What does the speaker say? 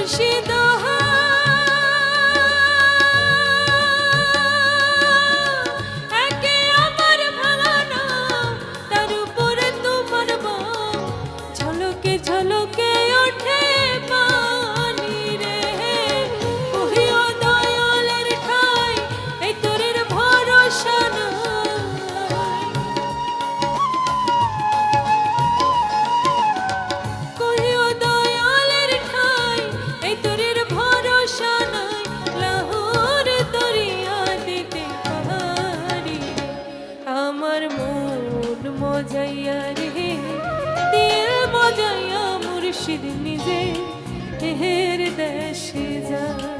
মুর্শিদ একে আমার ভাঙানো তার উপরে তোমার বাম ঝলকে ঝলকে ওঠে পানি রে কহিও দয়ালের ঠাই এই তোরের ভরসা মজাইয়া রে দিল মজাইয়া মুর্শিদ নিজে হের দেশে যায়।